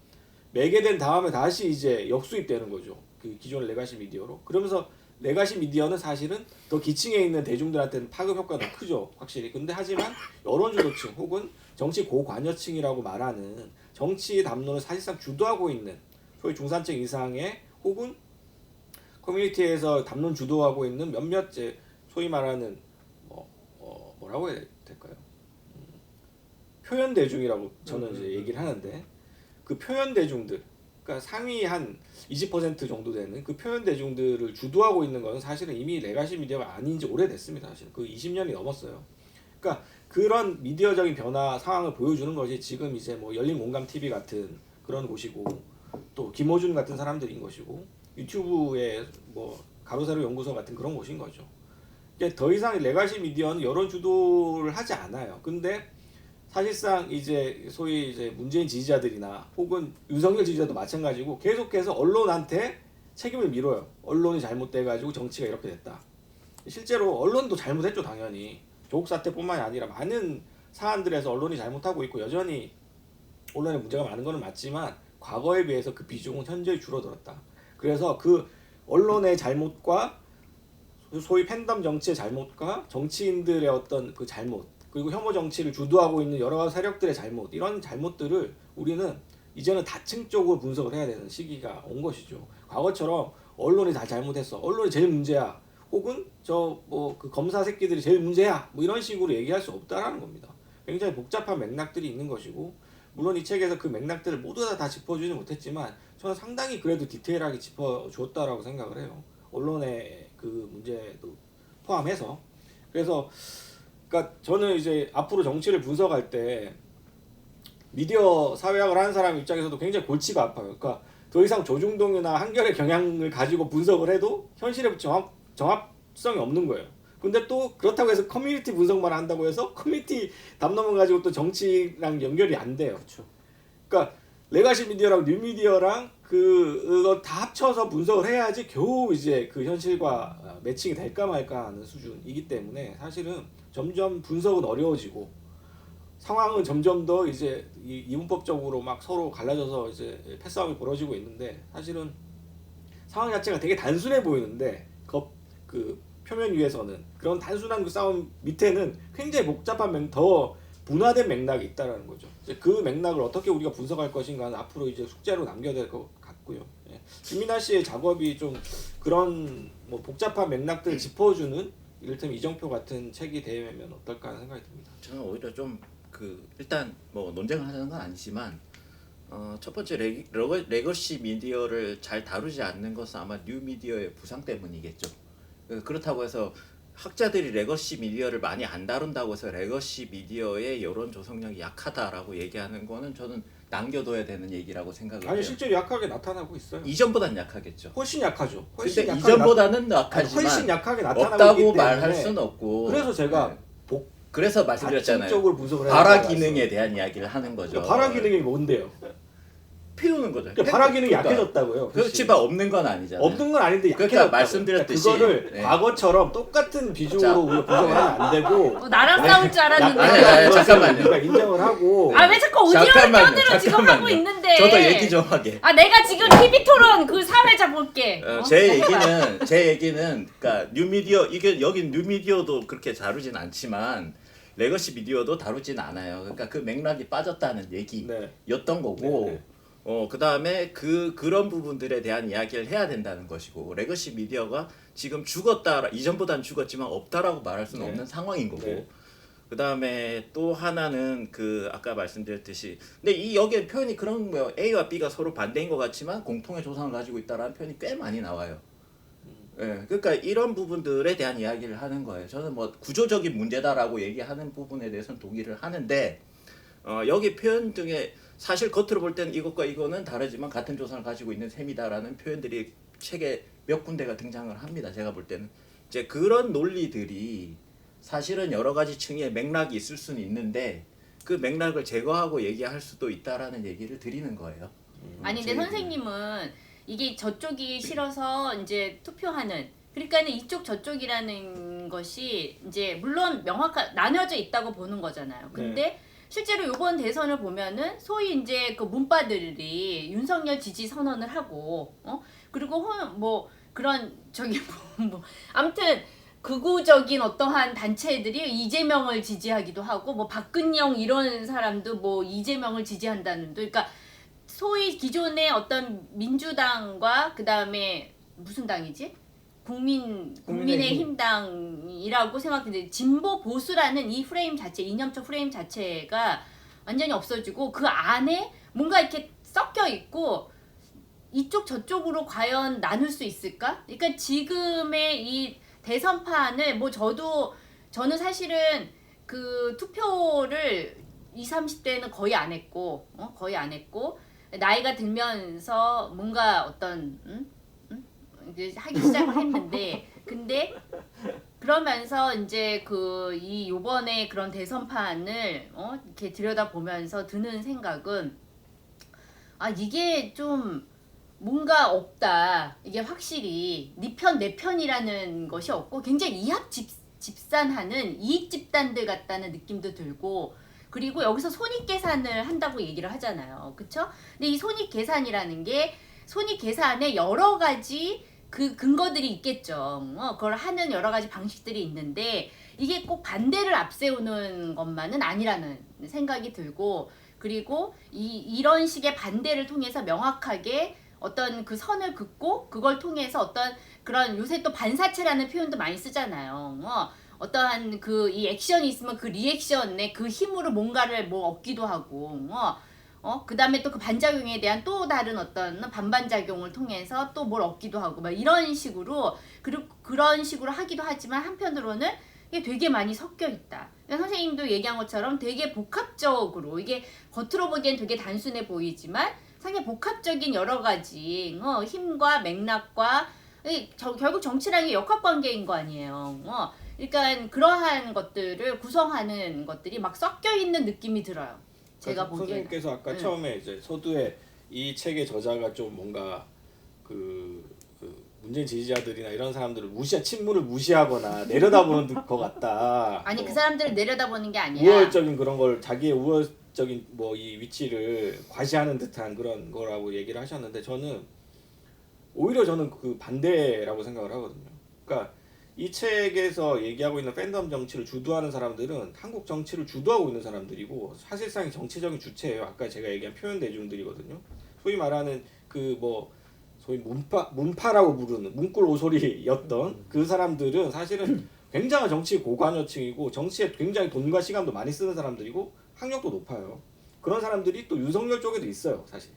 S3: 매개된 다음에 다시 이제 역수입되는 거죠. 그 기존의 레가시 미디어로. 그러면서 레가시 미디어는 사실은 더 기층에 있는 대중들한테는 파급 효과가 더 크죠. 확실히. 근데 하지만 여론주도층 혹은 정치 고관여층이라고 말하는 정치 담론을 사실상 주도하고 있는 소위 중산층 이상의 혹은 커뮤니티에서 담론 주도하고 있는 몇몇 소위 말하는 뭐라고 해야 될까요? 표현 대중이라고 저는 이제 얘기를 하는데, 그 표현 대중들, 그러니까 상위 한 20% 정도 되는 그 표현 대중들을 주도하고 있는 것은 사실은 이미 레가시 미디어가 아닌 지 오래됐습니다. 사실 그 20년이 넘었어요. 그러니까 그런 미디어적인 변화 상황을 보여주는 것이 지금 이제 뭐 열린 공감 TV 같은 그런 곳이고, 또 김호준 같은 사람들인 것이고, 유튜브의 뭐 가로세로 연구소 같은 그런 곳인 거죠. 그러니까 더 이상 레가시 미디어는 여론 주도를 하지 않아요. 근데 사실상 이제 소위 이제 문재인 지지자들이나 혹은 윤석열 지지자도 마찬가지고 계속해서 언론한테 책임을 밀어요. 언론이 잘못돼가지고 정치가 이렇게 됐다. 실제로 언론도 잘못했죠, 당연히. 조국 사태뿐만이 아니라 많은 사안들에서 언론이 잘못하고 있고, 여전히 언론에 문제가 많은 것은 맞지만 과거에 비해서 그 비중은 현저히 줄어들었다. 그래서 그 언론의 잘못과 소위 팬덤 정치의 잘못과 정치인들의 어떤 그 잘못, 그리고 혐오 정치를 주도하고 있는 여러 세력들의 잘못, 이런 잘못들을 우리는 이제는 다층적으로 분석을 해야 되는 시기가 온 것이죠. 과거처럼 언론이 다 잘못했어, 언론이 제일 문제야, 혹은 저 뭐 그 검사 새끼들이 제일 문제야, 뭐 이런 식으로 얘기할 수 없다라는 겁니다. 굉장히 복잡한 맥락들이 있는 것이고, 물론 이 책에서 그 맥락들을 모두 다 짚어주지 못했지만 저는 상당히 그래도 디테일하게 짚어줬다라고 생각을 해요. 언론의 그 문제도 포함해서. 그래서 그러니까 저는 이제 앞으로 정치를 분석할 때 미디어 사회학을 하는 사람 입장에서도 굉장히 골치가 아파요. 그러니까 더 이상 조중동이나 한결의 경향을 가지고 분석을 해도 현실에 정합성이 없는 거예요. 근데 또 그렇다고 해서 커뮤니티 분석만 한다고 해서 커뮤니티 담론을 가지고 또 정치랑 연결이 안 돼요.
S2: 그렇죠.
S3: 그러니까 레가시 미디어랑 뉴 미디어랑 그거 다 합쳐서 분석을 해야지 겨우 이제 그 현실과 매칭이 될까 말까 하는 수준이기 때문에 사실은 점점 분석은 어려워지고 상황은 점점 더 이제 이분법적으로 막 서로 갈라져서 이제 패싸움이 벌어지고 있는데, 사실은 상황 자체가 되게 단순해 보이는데 그 표면 위에서는 그런 단순한 그 싸움 밑에는 굉장히 복잡한 더 분화된 맥락이 있다라는 거죠. 이제 그 맥락을 어떻게 우리가 분석할 것인가는 앞으로 이제 숙제로 남겨야 될 것 같고요. 예. 김민하 씨의 작업이 좀 그런 뭐 복잡한 맥락들을 짚어주는 이를테면 이정표 같은 책이 되면 어떨까 하는 생각이 듭니다.
S1: 저는 오히려 좀 일단 뭐 논쟁을 하는 건 아니지만 첫 번째 레거시 미디어를 잘 다루지 않는 것은 아마 뉴 미디어의 부상 때문이겠죠. 그렇다고 해서 학자들이 레거시 미디어를 많이 안 다룬다고 해서 레거시 미디어의 여론 조성력이 약하다라고 얘기하는 거는 저는 남겨둬야 되는 얘기라고 생각을 해요.
S3: 아니 실제로 약하게 나타나고 있어요.
S1: 이전보다는 약하겠죠.
S3: 훨씬 약하죠.
S1: 근데 이전보다는 약하지만
S3: 훨씬 약하게 나타나고
S1: 없다고
S3: 있기 때문에
S1: 말할 수는 없고.
S3: 그래서 제가
S1: 네. 그래서 말씀드렸잖아요.
S3: 다층적으로 분석을 해야
S1: 발화
S3: 된다고
S1: 기능에
S3: 했어요.
S1: 대한 이야기를 하는 거죠.
S3: 그러니까 발화 기능이 뭔데요?
S1: 피우는 거죠.
S3: 그러니까 발화 기능이 약해졌다고요.
S1: 그렇지만 없는 건 아니잖아요.
S3: 없는 건 아닌데
S1: 그러니까
S3: 약해졌다고.
S1: 말씀드렸듯이,
S3: 그거를
S1: 네.
S3: 과거처럼 똑같은 비중으로 우리가 분석을 하면 안 되고
S4: 나랑 싸울 줄 알았는데.
S1: 아니, 잠깐만요.
S3: 우리가 인정을 하고
S4: 아 왜 자꾸 오디오를
S1: 잠깐만요,
S4: 떠들어 지금
S1: 잠깐만요.
S4: 하고 있는데.
S1: 저도 얘기 좀 하게.
S4: 아 내가 지금 TV 토론 그 사회자 볼게.
S1: 제 얘기는 그러니까 뉴미디어 이게 여긴 뉴미디어도 그렇게 다루진 않지만 레거시 미디어도 다루진 않아요. 그러니까 그 맥락이 빠졌다는 얘기였던
S3: 네.
S1: 거고.
S3: 네, 네.
S1: 그다음에 그런 부분들에 대한 이야기를 해야 된다는 것이고, 레거시 미디어가 지금 죽었다, 이전보다는 죽었지만 없다라고 말할 수는
S3: 네.
S1: 없는 상황인 거고.
S3: 네.
S1: 그다음에 또 하나는 아까 말씀드렸듯이, 근데 여기에 표현이 그런 거예요. A와 B가 서로 반대인 것 같지만 공통의 조상을 가지고 있다라는 표현이 꽤 많이 나와요. 예, 그러니까 이런 부분들에 대한 이야기를 하는 거예요. 저는 뭐 구조적인 문제다라고 얘기하는 부분에 대해서는 동의를 하는데, 여기 표현 중에 사실 겉으로 볼 때는 이것과 이거는 다르지만 같은 조상을 가지고 있는 셈이다라는 표현들이 책에 몇 군데가 등장을 합니다. 제가 볼 때는 이제 그런 논리들이 사실은 여러 가지 층의 맥락이 있을 수는 있는데 그 맥락을 제거하고 얘기할 수도 있다라는 얘기를 드리는 거예요.
S4: 아니 근데 선생님은 이게 저쪽이 싫어서 이제 투표하는, 그러니까는 이쪽 저쪽이라는 것이 이제 물론 나뉘어져 있다고 보는 거잖아요. 근데 실제로 이번 대선을 보면은 소위 이제 그 문파들이 윤석열 지지 선언을 하고 그리고 뭐 그런 뭐 아무튼 극우적인 어떠한 단체들이 이재명을 지지하기도 하고 뭐 박근영 이런 사람도 뭐 이재명을 지지한다는, 그러니까 소위 기존의 어떤 민주당과 그 다음에 무슨 당이지? 국민의힘당이라고 생각했는데 진보 보수라는 이 프레임 자체, 이념적 프레임 자체가 완전히 없어지고 그 안에 뭔가 이렇게 섞여 있고 이쪽 저쪽으로 과연 나눌 수 있을까? 그러니까 지금의 이 대선판을 저는 사실은 그 투표를 20, 30대는 거의 안 했고 나이가 들면서 뭔가 어떤 하기 시작을 했는데, 근데 그러면서 이제 요번에 그런 대선판을 이렇게 들여다보면서 드는 생각은 이게 좀 뭔가 없다. 이게 확실히 네 편 내 편이라는 것이 없고 굉장히 이합 집산하는 이익 집단들 같다는 느낌도 들고, 그리고 여기서 손익계산을 한다고 얘기를 하잖아요. 그쵸? 근데 이 손익계산이라는 게 손익계산에 여러 가지 그 근거들이 있겠죠. 그걸 하는 여러 가지 방식들이 있는데 이게 꼭 반대를 앞세우는 것만은 아니라는 생각이 들고 그리고 이런 식의 반대를 통해서 명확하게 어떤 그 선을 긋고 그걸 통해서 어떤 그런 요새 또 반사체라는 표현도 많이 쓰잖아요. 어떠한 그 이 액션이 있으면 그 리액션의 그 힘으로 뭔가를 뭐 얻기도 하고 그 다음에 또 그 반작용에 대한 또 다른 어떤 반반작용을 통해서 또 뭘 얻기도 하고 막 이런 식으로 그리고 그런 식으로 하기도 하지만 한편으로는 이게 되게 많이 섞여 있다. 그러니까 선생님도 얘기한 것처럼 되게 복합적으로 이게 겉으로 보기엔 되게 단순해 보이지만 상당히 복합적인 여러 가지 힘과 맥락과 결국 정치라는 게 역학관계인 거 아니에요. 그러니까 그러한 것들을 구성하는 것들이 막 섞여 있는 느낌이 들어요. 제가 보기에는.
S3: 선생님께서 아까 처음에 이제 서두에 이 책의 저자가 좀 뭔가 그 문재인 지지자들이나 이런 사람들을 친문을 무시하거나 내려다보는 것 같다.
S4: 아니
S3: 뭐
S4: 그 사람들을 내려다보는 게 아니라
S3: 우월적인 그런 걸 자기의 우월적인 뭐 이 위치를 과시하는 듯한 그런 거라고 얘기를 하셨는데 오히려 저는 그 반대라고 생각을 하거든요. 그러니까 이 책에서 얘기하고 있는 팬덤 정치를 주도하는 사람들은 한국 정치를 주도하고 있는 사람들이고 사실상 정치적인 주체예요. 아까 제가 얘기한 표현 대중들이거든요. 소위 말하는 그 뭐 소위 문파라고 부르는 문꿀 오소리였던 그 사람들은 사실은 굉장한 정치 고관여층이고 정치에 굉장히 돈과 시간도 많이 쓰는 사람들이고 학력도 높아요. 그런 사람들이 또 윤석열 쪽에도 있어요. 사실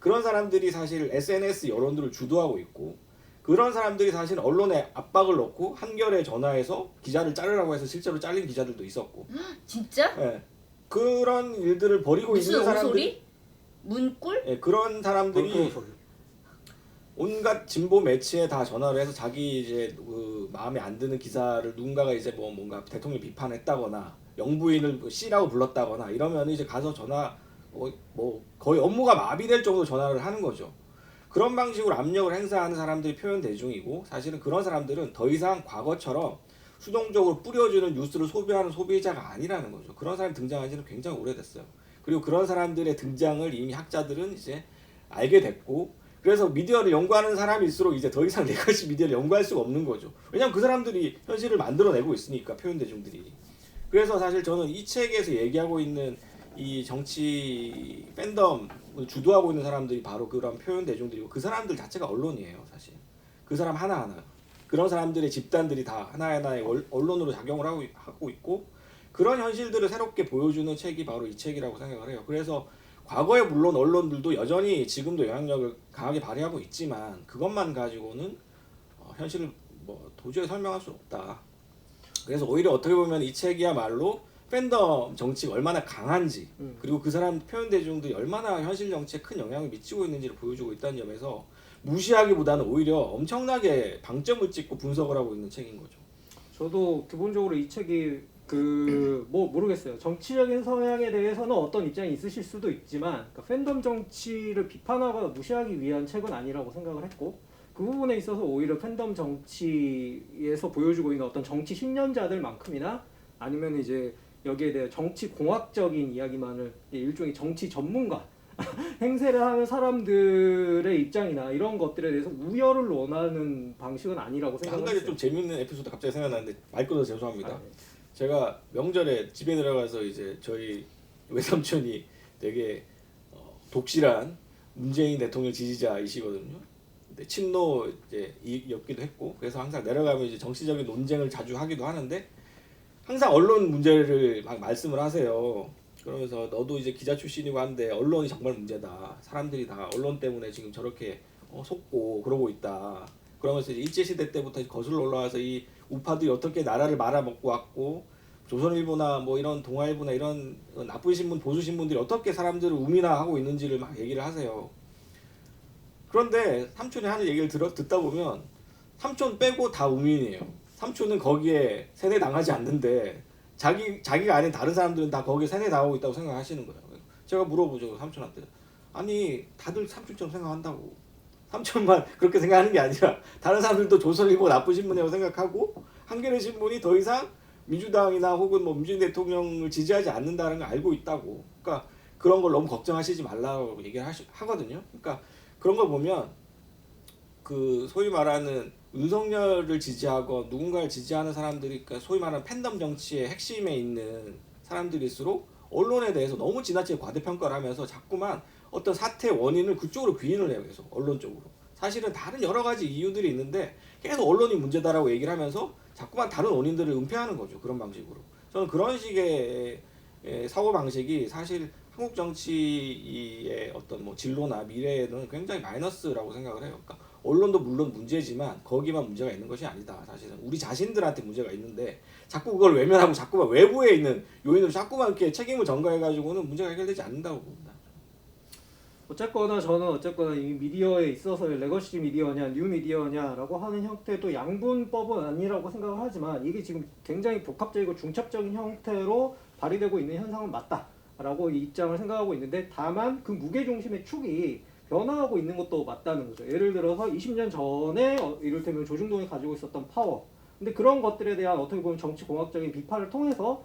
S3: 그런 사람들이 사실 SNS 여론들을 주도하고 있고 그런 사람들이 사실 언론에 압박을 넣고 한겨레 전화해서 기자를 자르라고 해서 실제로 잘린 기자들도 있었고
S4: 진짜?
S3: 예. 그런 일들을 벌이고
S4: 무슨
S3: 있는 사람들이
S4: 오소리? 문꿀?
S3: 예, 그런 사람들이 온갖 진보 매체에 다 전화를 해서 자기 이제 그 마음에 안 드는 기사를 누군가가 이제 뭐 뭔가 대통령 비판했다거나 영부인을 C라고 불렀다거나 이러면 이제 가서 전화 뭐 거의 업무가 마비될 정도로 전화를 하는 거죠. 그런 방식으로 압력을 행사하는 사람들이 표현 대중이고 사실은 그런 사람들은 더 이상 과거처럼 수동적으로 뿌려주는 뉴스를 소비하는 소비자가 아니라는 거죠. 그런 사람이 등장한 지는 굉장히 오래됐어요. 그리고 그런 사람들의 등장을 이미 학자들은 이제 알게 됐고 그래서 미디어를 연구하는 사람일수록 이제 더 이상 레거시 미디어를 연구할 수가 없는 거죠. 왜냐하면 그 사람들이 현실을 만들어내고 있으니까 표현 대중들이. 그래서 사실 저는 이 책에서 얘기하고 있는 이 정치 팬덤을 주도하고 있는 사람들이 바로 그런 표현 대중들이고 그 사람들 자체가 언론이에요. 사실 그 사람 하나하나 그런 사람들의 집단들이 다 하나하나의 언론으로 작용을 하고 있고 그런 현실들을 새롭게 보여주는 책이 바로 이 책이라고 생각을 해요. 그래서 과거에 물론 언론들도 여전히 지금도 영향력을 강하게 발휘하고 있지만 그것만 가지고는 현실을 뭐 도저히 설명할 수 없다. 그래서 오히려 어떻게 보면 이 책이야말로 팬덤 정치가 얼마나 강한지 그리고 그 사람 표현 대중들이 얼마나 현실 정치에 큰 영향을 미치고 있는지를 보여주고 있다는 점에서 무시하기보다는 오히려 엄청나게 방점을 찍고 분석을 하고 있는 책인 거죠.
S2: 저도 기본적으로 이 책이 뭐 모르겠어요. 정치적인 성향에 대해서는 어떤 입장이 있으실 수도 있지만 그러니까 팬덤 정치를 비판하거나 무시하기 위한 책은 아니라고 생각을 했고 그 부분에 있어서 오히려 팬덤 정치에서 보여주고 있는 어떤 정치 신념자들만큼이나 아니면 이제 여기에 대해 정치 공학적인 이야기만을 일종의 정치 전문가 행세를 하는 사람들의 입장이나 이런 것들에 대해서 우열을 원하는 방식은 아니라고
S3: 한
S2: 생각을
S3: 가지
S2: 했어요.
S3: 좀 재밌는 에피소드 갑자기 생각나는데 말 끊어서 죄송합니다.
S2: 아, 네.
S3: 제가 명절에 집에 들어가서 이제 저희 외삼촌이 되게 독실한 문재인 대통령 지지자이시거든요. 근데 친노 이제 였기도 했고 그래서 항상 내려가면 이제 정치적인 논쟁을 자주 하기도 하는데 항상 언론 문제를 막 말씀을 하세요. 그러면서 너도 이제 기자 출신이고 한데 언론이 정말 문제다. 사람들이 다 언론 때문에 지금 저렇게 속고 그러고 있다. 그러면서 이제 일제시대 때부터 거슬러 올라와서 이 우파들이 어떻게 나라를 말아먹고 왔고 조선일보나 뭐 이런 동아일보나 이런 나쁜 신문 보수 신문들이 어떻게 사람들을 우민화하고 있는지를 막 얘기를 하세요. 그런데 삼촌이 하는 얘기를 듣다 보면 삼촌 빼고 다 우민이에요. 삼촌은 거기에 세뇌당하지 않는데 자기가 아닌 다른 사람들은 다 거기에 세뇌당하고 있다고 생각하시는 거예요. 제가 물어보죠 삼촌한테. 아니 다들 삼촌처럼 생각한다고. 삼촌만 그렇게 생각하는 게 아니라 다른 사람들도 조선일보 나쁜 신문이라고 생각하고 한겨레 신문이 더 이상 민주당이나 혹은 뭐 문재인 대통령을 지지하지 않는다는 걸 알고 있다고. 그러니까 그런 걸 너무 걱정하시지 말라고 얘기를 하거든요. 그러니까 그런 걸 보면 그 소위 말하는 윤석열을 지지하고 누군가를 지지하는 사람들이 그러니까 소위 말하는 팬덤 정치의 핵심에 있는 사람들일수록 언론에 대해서 너무 지나치게 과대평가를 하면서 자꾸만 어떤 사태의 원인을 그쪽으로 귀인을 해요. 계속 언론적으로. 사실은 다른 여러 가지 이유들이 있는데 계속 언론이 문제다라고 얘기를 하면서 자꾸만 다른 원인들을 은폐하는 거죠. 그런 방식으로. 저는 그런 식의 사고방식이 사실 한국 정치의 어떤 뭐 진로나 미래에는 굉장히 마이너스라고 생각을 해요. 그러니까 언론도 물론 문제지만 거기만 문제가 있는 것이 아니다. 사실은 우리 자신들한테 문제가 있는데 자꾸 그걸 외면하고 자꾸만 외부에 있는 요인으로 자꾸만 이렇게 책임을 전가해가지고는 문제가 해결되지 않는다고 봅니다.
S2: 어쨌거나 저는 어쨌거나 이 미디어에 있어서 레거시 미디어냐 뉴 미디어냐라고 하는 형태도 양분법은 아니라고 생각을 하지만 이게 지금 굉장히 복합적이고 중첩적인 형태로 발휘되고 있는 현상은 맞다라고 이 입장을 생각하고 있는데 다만 그 무게중심의 축이 변화하고 있는 것도 맞다는 거죠. 예를 들어서 20년 전에 이를테면 조중동이 가지고 있었던 파워 근데 그런 것들에 대한 어떻게 보면 정치공학적인 비판을 통해서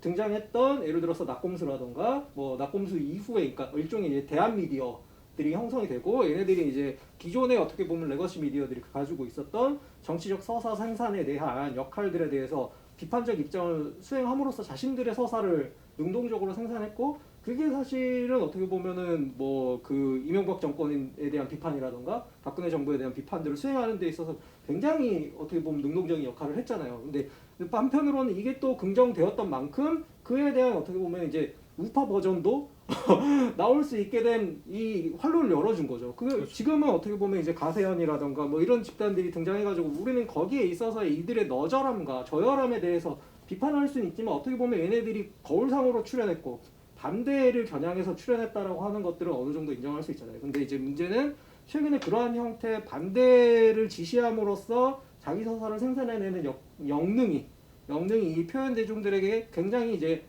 S2: 등장했던 예를 들어서 낙곰수라던가 뭐 낙곰수 이후에 그러니까 일종의 이제 대한 미디어들이 형성이 되고 얘네들이 이제 기존에 어떻게 보면 레거시 미디어들이 가지고 있었던 정치적 서사 생산에 대한 역할들에 대해서 비판적 입장을 수행함으로써 자신들의 서사를 능동적으로 생산했고 그게 사실은 어떻게 보면은 뭐 그 이명박 정권에 대한 비판이라던가 박근혜 정부에 대한 비판들을 수행하는 데 있어서 굉장히 어떻게 보면 능동적인 역할을 했잖아요. 근데 한편으로는 이게 또 긍정되었던 만큼 그에 대한 어떻게 보면 이제 우파 버전도 나올 수 있게 된 이 활로를 열어준 거죠. 그렇죠. 지금은 어떻게 보면 이제 가세현이라던가 뭐 이런 집단들이 등장해가지고 우리는 거기에 있어서 이들의 너절함과 저열함에 대해서 비판할 수는 있지만 어떻게 보면 얘네들이 거울상으로 출연했고 반대를 겨냥해서 출연했다라고 하는 것들은 어느 정도 인정할 수 있잖아요. 근데 이제 문제는 최근에 그러한 형태의 반대를 지시함으로써 자기 서사를 생산해내는 영능이 이 표현 대중들에게 굉장히 이제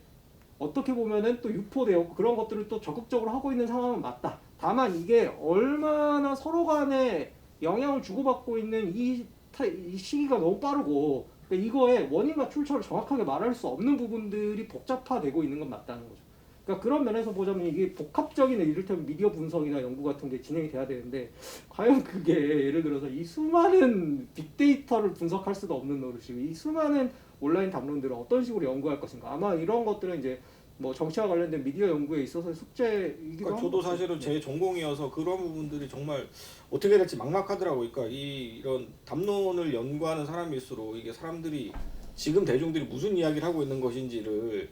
S2: 어떻게 보면은 또 유포되었고 그런 것들을 또 적극적으로 하고 있는 상황은 맞다. 다만 이게 얼마나 서로 간에 영향을 주고받고 있는 이 시기가 너무 빠르고 그러니까 이거의 원인과 출처를 정확하게 말할 수 없는 부분들이 복잡화되고 있는 건 맞다는 거죠. 그러니까 그런 면에서 보자면 이게 복합적인 이를테면 미디어 분석이나 연구 같은 게 진행이 돼야 되는데 과연 그게 예를 들어서 이 수많은 빅데이터를 분석할 수도 없는 노릇이고 이 수많은 온라인 담론들을 어떤 식으로 연구할 것인가 아마 이런 것들은 이제 뭐 정치와 관련된 미디어 연구에 있어서 숙제이기도
S3: 그러니까
S2: 하고
S3: 저도 사실은 제 전공이어서 그런 부분들이 정말 어떻게 될지 막막하더라고요. 그러니까 이런 담론을 연구하는 사람일수록 이게 사람들이 지금 대중들이 무슨 이야기를 하고 있는 것인지를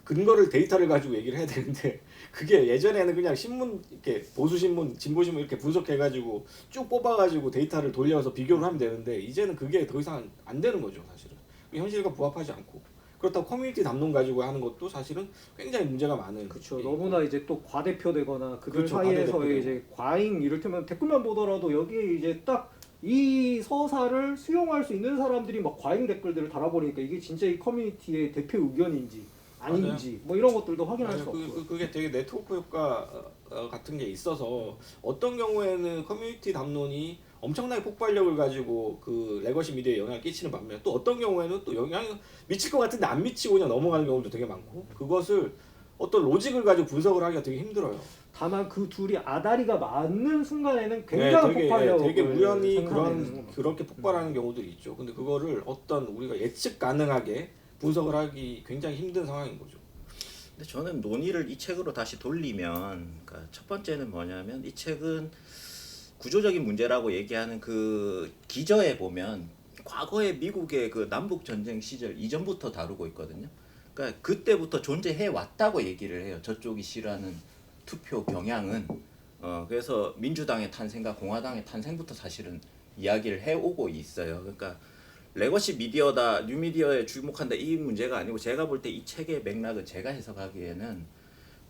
S3: 근거를 데이터를 가지고 얘기를 해야 되는데 그게 예전에는 그냥 신문 이렇게 보수 신문, 진보 신문 이렇게 분석해가지고 쭉 뽑아가지고 데이터를 돌려서 비교를 하면 되는데 이제는 그게 더 이상 안 되는 거죠 사실은. 현실과 부합하지 않고 그렇다고 커뮤니티 담론 가지고 하는 것도 사실은 굉장히 문제가 많은.
S2: 그렇죠. 너무나 이제 또 과대표되거나 그들
S3: 그렇죠,
S2: 사이에서의 이제 과잉 이를테면 댓글만 보더라도 여기에 이제 딱 이 서사를 수용할 수 있는 사람들이 막 과잉 댓글들을 달아버리니까 이게 진짜 이 커뮤니티의 대표 의견인지 아닌지
S3: 맞아요.
S2: 뭐 이런 것들도 확인할 수
S3: 맞아요.
S2: 없고
S3: 그게 되게 네트워크 효과 같은 게 있어서 어떤 경우에는 커뮤니티 담론이 엄청나게 폭발력을 가지고 그 레거시 미디어에 영향을 끼치는 반면에 또 어떤 경우에는 또 영향이 미칠 것 같은데 안 미치고 그냥 넘어가는 경우도 되게 많고 그것을 어떤 로직을 가지고 분석을 하기가 되게 힘들어요.
S2: 다만 그 둘이 아다리가 맞는 순간에는 굉장한
S3: 되게,
S2: 폭발력을
S3: 되게 우연히
S2: 생산해내는
S3: 그렇게 폭발하는 경우들이 있죠. 근데 그거를 어떤 우리가 예측 가능하게 분석을 하기 굉장히 힘든 상황인 거죠.
S1: 근데 저는 논의를 이 책으로 다시 돌리면 그러니까 첫 번째는 뭐냐면 이 책은 구조적인 문제라고 얘기하는 그 기저에 보면 과거의 미국의 그 남북 전쟁 시절 이전부터 다루고 있거든요. 그러니까 그때부터 존재해 왔다고 얘기를 해요. 저쪽이 싫어하는 투표 경향은 그래서 민주당의 탄생과 공화당의 탄생부터 사실은 이야기를 해오고 있어요. 그러니까 레거시 미디어다, 뉴미디어에 주목한다 이 문제가 아니고 제가 볼 때 이 책의 맥락은 제가 해석하기에는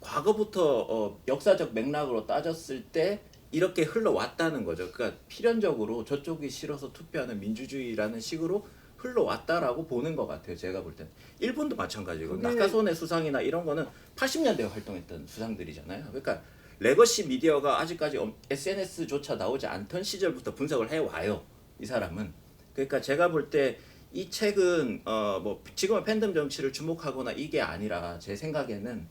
S1: 과거부터 역사적 맥락으로 따졌을 때 이렇게 흘러왔다는 거죠. 그러니까 필연적으로 저쪽이 싫어서 투표하는 민주주의라는 식으로 흘러왔다라고 보는 것 같아요. 제가 볼 때는. 일본도 마찬가지고 나카소네 수상이나 이런 거는 80년대에 활동했던 수상들이잖아요. 그러니까 레거시 미디어가 아직까지 SNS조차 나오지 않던 시절부터 분석을 해와요. 이 사람은. 그러니까 제가 볼 때 이 책은 뭐 지금은 팬덤 정치를 주목하거나 이게 아니라 제 생각에는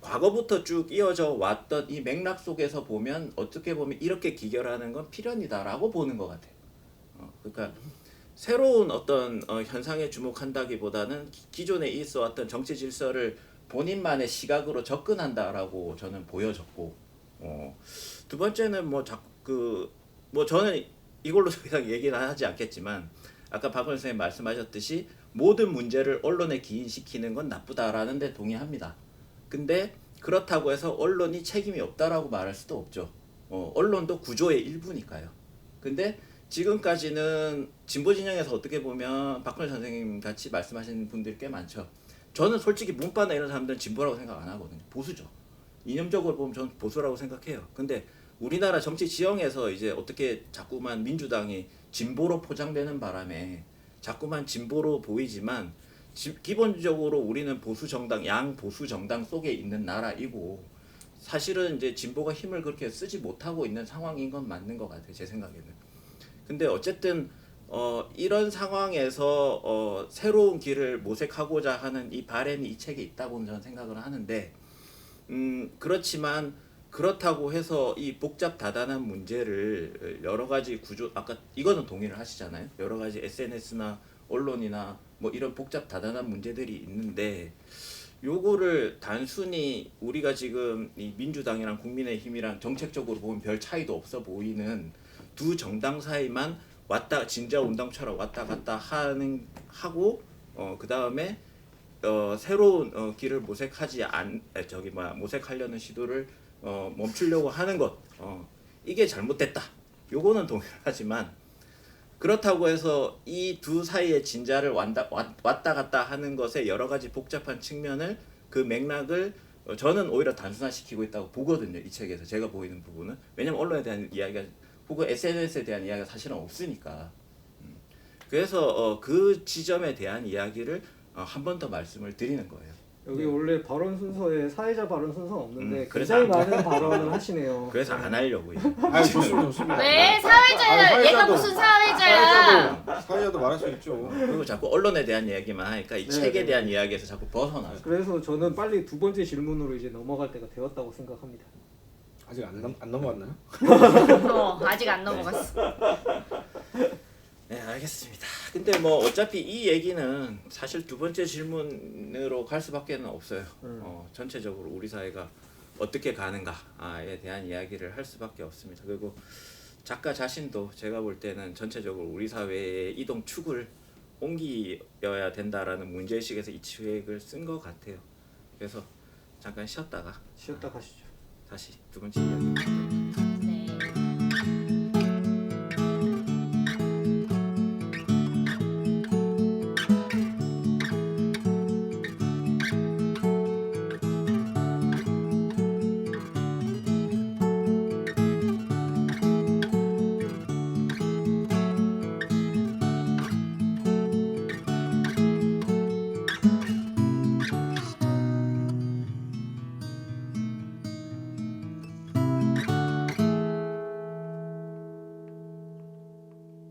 S1: 과거부터 쭉 이어져 왔던 이 맥락 속에서 보면 어떻게 보면 이렇게 기결하는 건 필연이다라고 보는 것 같아요. 그러니까 새로운 어떤 현상에 주목한다기보다는 기존에 있어왔던 정치 질서를 본인만의 시각으로 접근한다라고 저는 보여졌고, 두 번째는 뭐 저는 이걸로 더 이상 얘기는 하지 않겠지만 아까 박원 선생님 말씀하셨듯이 모든 문제를 언론에 기인시키는 건 나쁘다라는 데 동의합니다. 근데 그렇다고 해서 언론이 책임이 없다라고 말할 수도 없죠. 언론도 구조의 일부니까요. 근데 지금까지는 진보 진영에서 어떻게 보면 박근혜 선생님 같이 말씀하시는 분들이 꽤 많죠. 저는 솔직히 문파나 이런 사람들은 진보라고 생각 안 하거든요. 보수죠. 이념적으로 보면 저는 보수라고 생각해요. 근데 우리나라 정치 지형에서 이제 어떻게 자꾸만 민주당이 진보로 포장되는 바람에 자꾸만 진보로 보이지만 기본적으로 우리는 보수 정당, 양보수 정당 속에 있는 나라이고 사실은 이제 진보가 힘을 그렇게 쓰지 못하고 있는 상황인 건 맞는 것 같아요. 제 생각에는. 근데 어쨌든 이런 상황에서 새로운 길을 모색하고자 하는 이 바램이 이 책에 있다고 저는 생각을 하는데, 그렇지만 그렇다고 해서 이 복잡 다단한 문제를 여러 가지 구조, 아까 이거는 동의를 하시잖아요. 여러 가지 SNS나 언론이나 뭐 이런 복잡 다단한 문제들이 있는데 요거를 단순히 우리가 지금 이 민주당이랑 국민의힘이랑 정책적으로 보면 별 차이도 없어 보이는 두 정당 사이만 진자 운동처럼 왔다 갔다 하고 그 다음에 새로운 길을 모색하려는 시도를 멈추려고 하는 것, 이게 잘못됐다. 요거는 동의를 하지만 그렇다고 해서 이 두 사이의 진자를 왔다 갔다 하는 것에 여러 가지 복잡한 측면을 그 맥락을 저는 오히려 단순화시키고 있다고 보거든요. 이 책에서 제가 보이는 부분은. 왜냐면 언론에 대한 이야기가 혹은 SNS에 대한 이야기가 사실은 없으니까. 그래서 그 지점에 대한 이야기를 한 번 더 말씀을 드리는 거예요.
S2: 여기 원래 발언 순서에 사회자 발언 순서는 없는데
S1: 그래서
S2: 굉장히 많은 발언을 하시네요.
S1: 그래서 안 하려고.
S3: 아니 좋습니다.
S4: 왜 사회자야?
S3: 아니,
S4: 얘가
S3: 사회자도-
S4: 무슨 사회자야?
S3: 사회자도 말할 수 있죠.
S1: 그리고 자꾸 언론에 대한 이야기만 하니까 이
S2: 네,
S1: 책에
S2: 네.
S1: 대한 이야기에서 자꾸 벗어나요.
S2: 그래서 저는 빨리 두 번째 질문으로 이제 넘어갈 때가 되었다고 생각합니다.
S3: 아직 안 넘어갔나요?
S4: 아직 안 넘어갔어.
S1: 네, 알겠습니다. 근데 뭐 어차피 이 얘기는 사실 두 번째 질문으로 갈 수밖에 없어요. 전체적으로 우리 사회가 어떻게 가는가에 대한 이야기를 할 수밖에 없습니다. 그리고 작가 자신도 제가 볼 때는 전체적으로 우리 사회의 이동 축을 옮겨야 된다라는 문제의식에서 이 책을 쓴 것 같아요. 그래서 잠깐 쉬었다가
S2: 쉬었다 가시죠.
S1: 다시 두 번째 이야기.